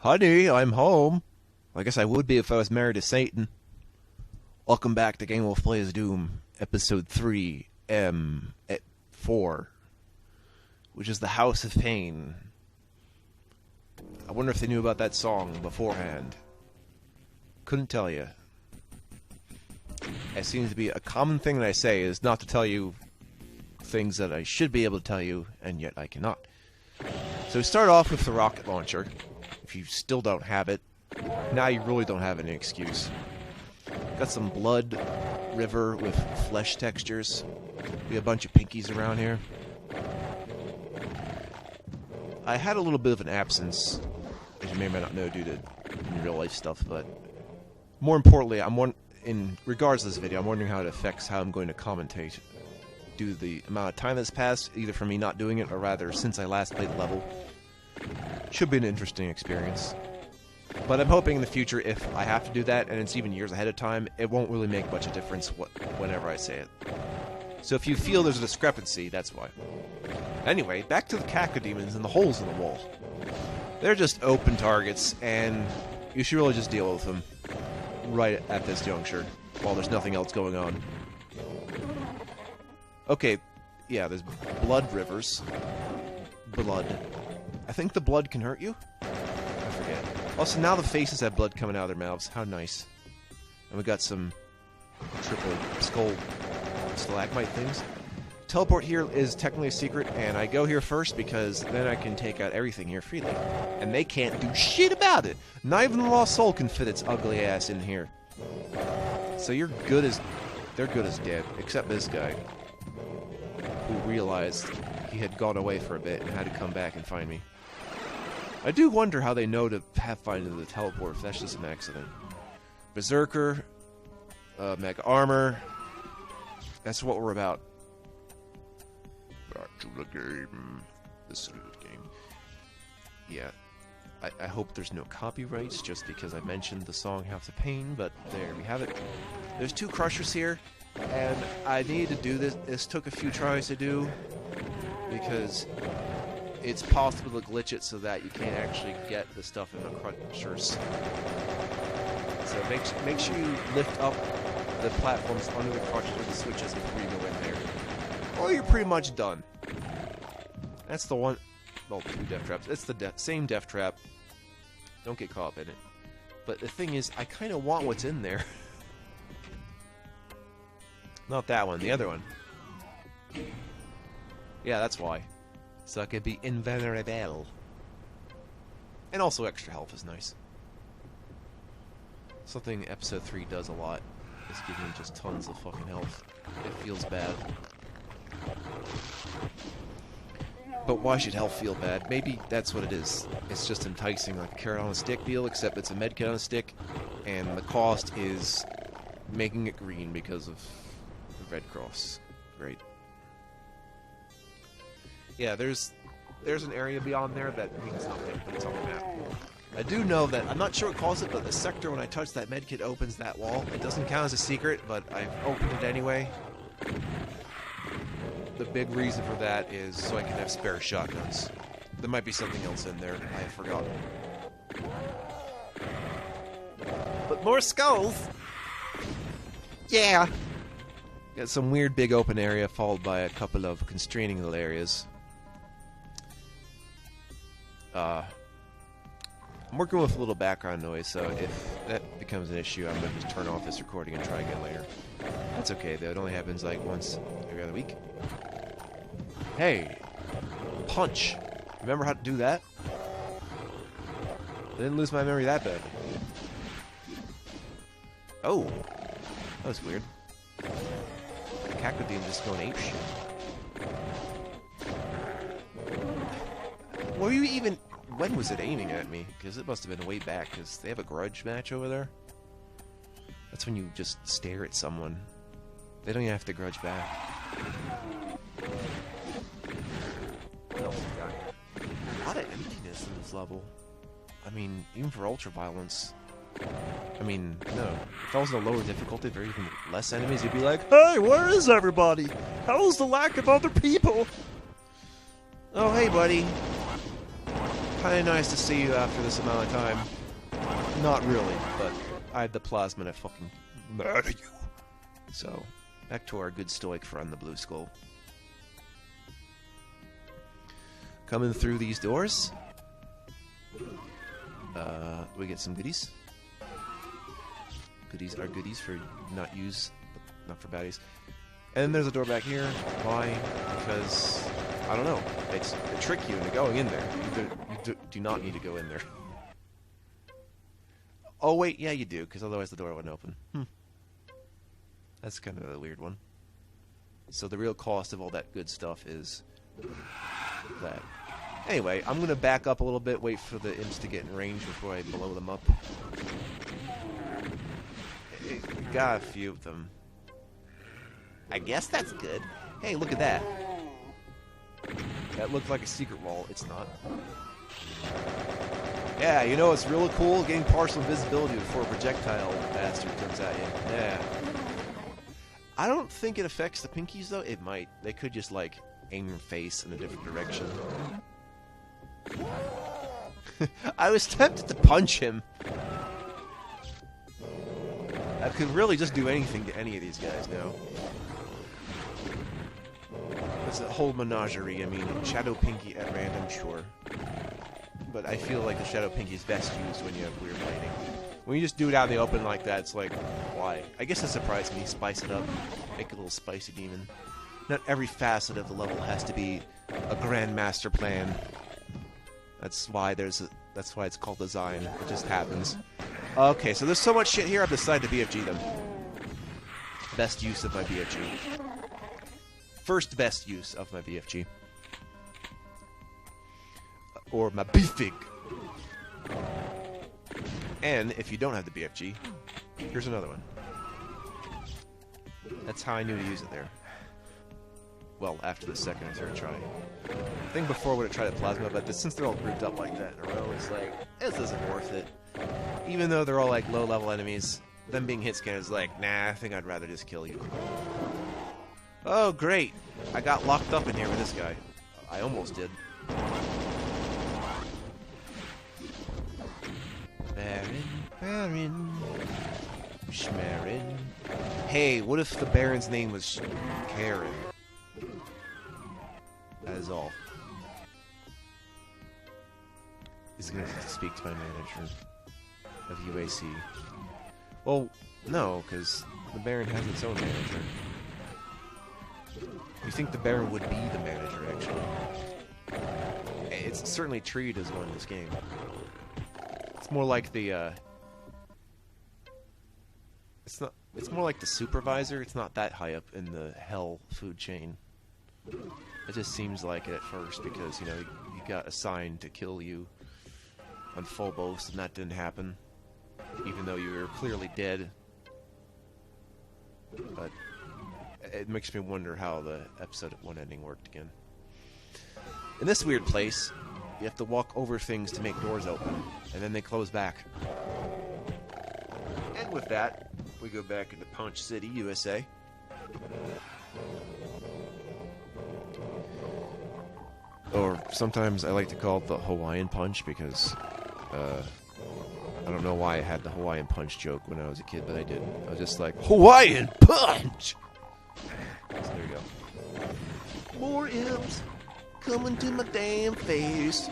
Honey, I'm home. I guess I would be if I was married to Satan. Welcome back to Game Wolf Plays Doom, Episode 3, M4, which is the House of Pain. I wonder if they knew about that song beforehand. Couldn't tell you. It seems to be a common thing that I say is not to tell you things that I should be able to tell you, and yet I cannot. So we start off with the rocket launcher. If you still don't have it, now you really don't have any excuse. Got some blood river with flesh textures. We have a bunch of pinkies around here. I had a little bit of an absence, as you may or may not know, due to real life stuff, but more importantly, in regards to this video, I'm wondering how it affects how I'm going to commentate due to the amount of time that's passed, either from me not doing it, or rather, since I last played the level. Should be an interesting experience. But I'm hoping in the future, if I have to do that, and it's even years ahead of time, it won't really make much of a difference whenever I say it. So if you feel there's a discrepancy, that's why. Anyway, back to the cacodemons and the holes in the wall. They're just open targets, and you should really just deal with them right at this juncture, while there's nothing else going on. Okay, yeah, there's blood rivers. Blood. I think the blood can hurt you? I forget. Also, now the faces have blood coming out of their mouths. How nice. And we got some triple skull stalagmite things. Teleport here is technically a secret, and I go here first because then I can take out everything here freely. And they can't do shit about it! Not even the Lost Soul can fit its ugly ass in here. So they're good as dead, except this guy, who realized he had gone away for a bit and had to come back and find me. I do wonder how they know to pathfind into the teleport if that's just an accident. Berserker, Mega Armor. That's what we're about. Back to the game. This is a good game. Yeah. I hope there's no copyrights just because I mentioned the song House of Pain, but there we have it. There's two crushers here, and I need to do this. This took a few tries to do because it's possible to glitch it so that you can't actually get the stuff in the crushers. So make sure you lift up the platforms under the crushers with the switches before you go in there. Or you're pretty much done. That's the one. Well, two death traps. It's the same death trap. Don't get caught up in it. But the thing is, I kind of want what's in there. Not that one, the other one. Yeah, that's why. So I could be invulnerable. And also extra health is nice. Something Episode 3 does a lot is give me just tons of fucking health. It feels bad. But why should health feel bad? Maybe that's what it is. It's just enticing, like a carrot on a stick deal, except it's a medkit on a stick, and the cost is making it green because of the Red Cross. Great. Yeah, there's an area beyond there that means nothing, but it's on the map. I do know that, I'm not sure what calls it, but the sector when I touch that medkit opens that wall. It doesn't count as a secret, but I've opened it anyway. The big reason for that is so I can have spare shotguns. There might be something else in there I have forgotten. But more skulls! Yeah! Got some weird big open area followed by a couple of constraining little areas. I'm working with a little background noise, so if that becomes an issue, I'm going to just turn off this recording and try again later. That's okay, though. It only happens like once every other week. Hey! Punch! Remember how to do that? I didn't lose my memory that bad. Oh! That was weird. The cacodeme just going apeshit. Were you even... When was it aiming at me? Because it must have been way back, because they have a grudge match over there. That's when you just stare at someone. They don't even have to grudge back. What else we got here? A lot of emptiness in this level. I mean, even for ultra-violence. I mean, no. If I was in a lower difficulty, if there were even less enemies, you'd be like, hey, where is everybody? How's the lack of other people? Oh, hey, buddy. Kind of nice to see you after this amount of time. Not really, but I had the plasma and I fucking murder you. So, back to our good stoic friend, the Blue Skull. Coming through these doors, we get some goodies. Goodies are goodies for not for baddies. And then there's a door back here. Why? Because, I don't know. They trick you into going in there. You do not need to go in there. Oh wait, yeah you do, because otherwise the door wouldn't open. That's kind of a weird one. So the real cost of all that good stuff is that. Anyway, I'm going to back up a little bit, wait for the imps to get in range before I blow them up. Got a few of them. I guess that's good. Hey, look at that. That looked like a secret wall. It's not. Yeah, you know it's really cool? Getting partial invisibility before a projectile bastard comes at you. Yeah. I don't think it affects the pinkies, though. It might. They could just, like, aim your face in a different direction. I was tempted to punch him. I could really just do anything to any of these guys now. It's a whole menagerie. I mean, Shadow Pinky at random, sure. But I feel like the Shadow Pinky is best used when you have weird lighting. When you just do it out in the open like that, it's like, why? I guess it surprised me. Spice it up. Make a little spicy demon. Not every facet of the level has to be a grand master plan. That's why that's why it's called design. It just happens. Okay, so there's so much shit here, I've decided to BFG them. Best use of my BFG. First best use of my BFG. Or my BFG. And if you don't have the BFG, here's another one. That's how I knew to use it there. Well, after the second or third try. I think before I would have tried a plasma, but since they're all grouped up like that in a row, it's like, this isn't worth it. Even though they're all like low-level enemies, them being hit scanned is like, nah, I think I'd rather just kill you. Oh, great. I got locked up in here with this guy. I almost did. Baron, Schmarin. Hey, what if the Baron's name was Karen? That is all. He's going to speak to my manager of UAC. Well, no, because the Baron has its own manager. You think the Baron would be the manager, actually. It's certainly treated as one in this game. It's more like the, It's more like the supervisor. It's not that high up in the hell food chain. It just seems like it at first because, you know, he got assigned to kill you on Phobos, and that didn't happen. Even though you were clearly dead. But it makes me wonder how the episode 1 ending worked again. In this weird place, you have to walk over things to make doors open, and then they close back. And with that, we go back into Punch City, USA. Or sometimes I like to call it the Hawaiian Punch because I don't know why I had the Hawaiian Punch joke when I was a kid, but I did. I was just like, Hawaiian Punch! So there you go. More imps coming to my damn face.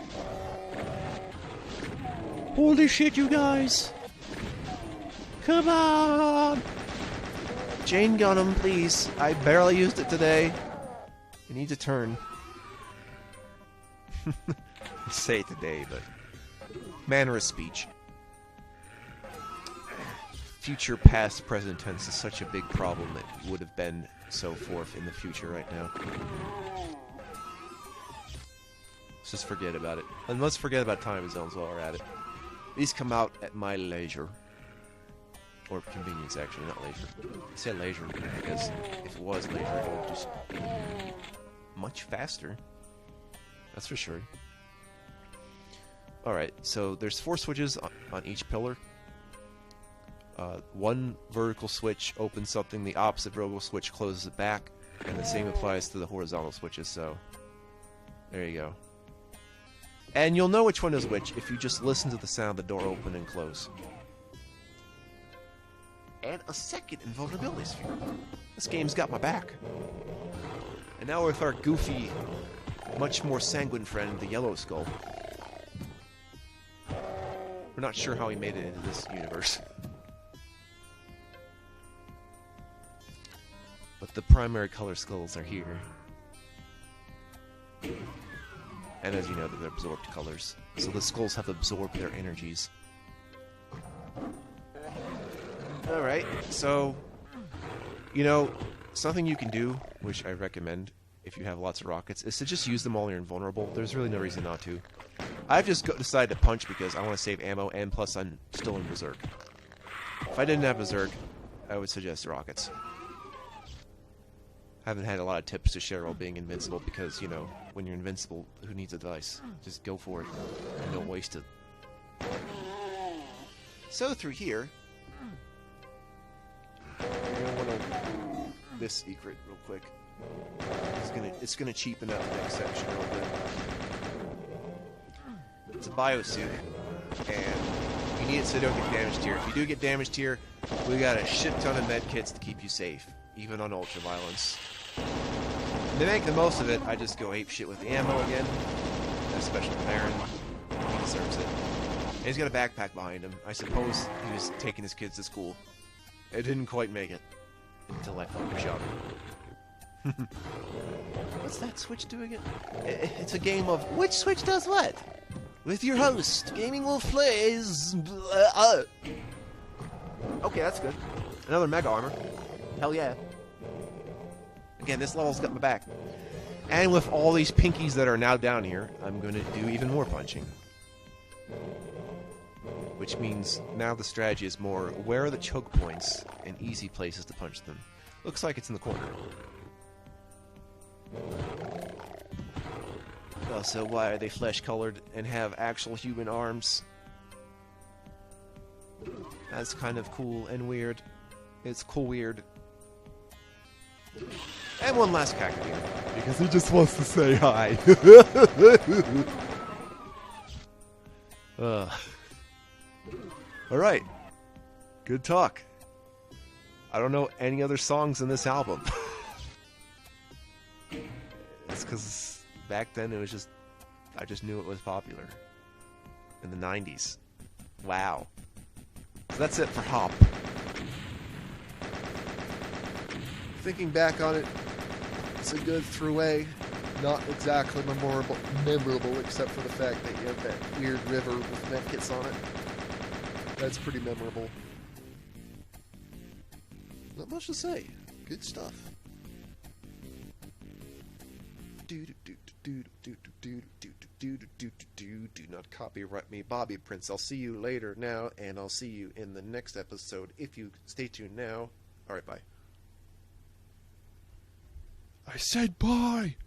Holy shit, you guys! Come on! Jane Gunham, please. I barely used it today. I need to turn. Say it today, but manner of speech. Future, past, present tense is such a big problem that would have been so forth in the future right now. Let's just forget about it. And let's forget about time zones while we're at it. These come out at my leisure. Or convenience, actually, not leisure. I said leisure because if it was leisure, it would just be much faster. That's for sure. Alright, so there's 4 switches on each pillar. One vertical switch opens something, the opposite vertical switch closes it back, and the same applies to the horizontal switches, so there you go. And you'll know which one is which if you just listen to the sound of the door open and close. And a second invulnerability sphere. This game's got my back. And now with our goofy, much more sanguine friend, the Yellow Skull. We're not sure how he made it into this universe. But the primary color skulls are here. And as you know, they're absorbed colors. So the skulls have absorbed their energies. Alright, so, you know, something you can do, which I recommend if you have lots of rockets, is to just use them while you're invulnerable. There's really no reason not to. I've just decided to punch because I want to save ammo, and plus I'm still in Berserk. If I didn't have Berserk, I would suggest rockets. I haven't had a lot of tips to share while being invincible because, you know, when you're invincible, who needs advice? Just go for it and don't waste it. So through here, you're gonna want to this secret real quick. It's gonna cheapen out the next section a little bit. It's a biosuit, and you need it so you don't get damaged here. If you do get damaged here, we got a shit ton of med kits to keep you safe, even on ultraviolence. To make the most of it, I just go ape shit with the ammo again. Especially Baron. He deserves it. And he's got a backpack behind him. I suppose he was taking his kids to school. It didn't quite make it. Until I fucking shot him. What's that switch doing it? It's a game of which switch does what? With your host, Gaming Wolf plays. Okay, that's good. Another mega armor. Hell yeah. Again, this level's got my back. And with all these pinkies that are now down here, I'm going to do even more punching. Which means now the strategy is more, where are the choke points and easy places to punch them? Looks like it's in the corner. Also, why are they flesh-colored and have actual human arms? That's kind of cool and weird. It's cool weird. And one last Kakadu, because he just wants to say hi. Alright. Good talk. I don't know any other songs in this album. It's because back then it was just... I just knew it was popular. In the 90s. Wow. So that's it for Hop. Thinking back on it, it's a good throughway. Not exactly memorable, except for the fact that you have that weird river with medkits on it. That's pretty memorable. Not much to say. Good stuff. Do not copyright me, Bobby Prince. I'll see you later now, and I'll see you in the next episode if you stay tuned now. Alright, bye. I said bye!